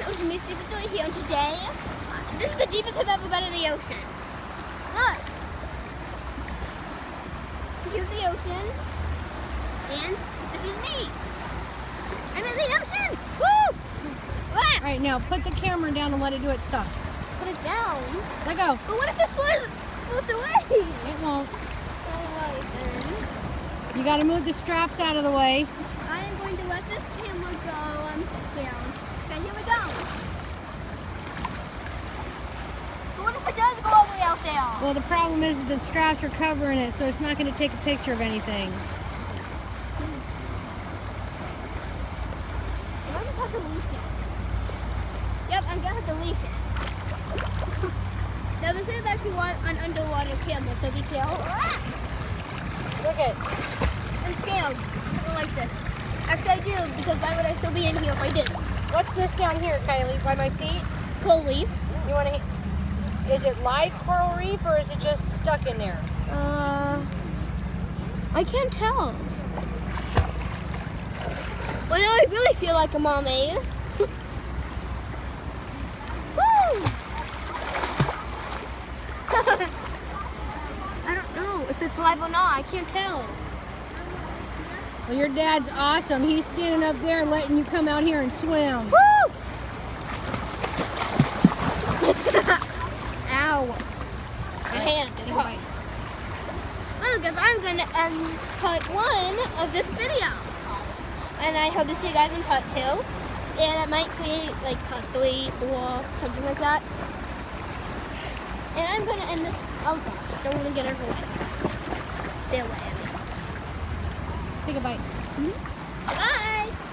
Oceanbreeze243 here, and today, this is the deepest I've ever been in the ocean. Look. Here's the ocean, and this is me. I'm in the ocean. Woo! What? All right, now put the camera down and let it do its stuff. Put it down. Let go. But what if it floats away? It won't. Alright then. You got to move the straps out of the way. I am going to let this camera go. I'm scared. Okay, here we go. But what if it does go all the way out there? Well, the problem is that the straps are covering it, so it's not going to take a picture of anything. I'm going to have to leash it. Yep, I'm going to have to leash it. Now this is actually an underwater camera, so be careful. Ah! Look it. I'm scared. I don't like this. Actually, I do, because why would I still be in here if I didn't? What's this down here, Kylie, by my feet? Coral reef. You want to? Is it live coral reef or is it just stuck in there? I can't tell. Well, I really feel like a mermaid. Woo! I don't know if it's live or not. I can't tell. Well, your dad's awesome. He's standing up there letting you come out here and swim. Woo! Ow. My hand is hot. Well, guys, I'm going to end part 1 of this video. And I hope to see you guys in part 2. And I might create like part 3, 4, something like that. And I'm going to end this. Oh gosh, don't want to get her away. Stay away. Take a bite. Mm-hmm.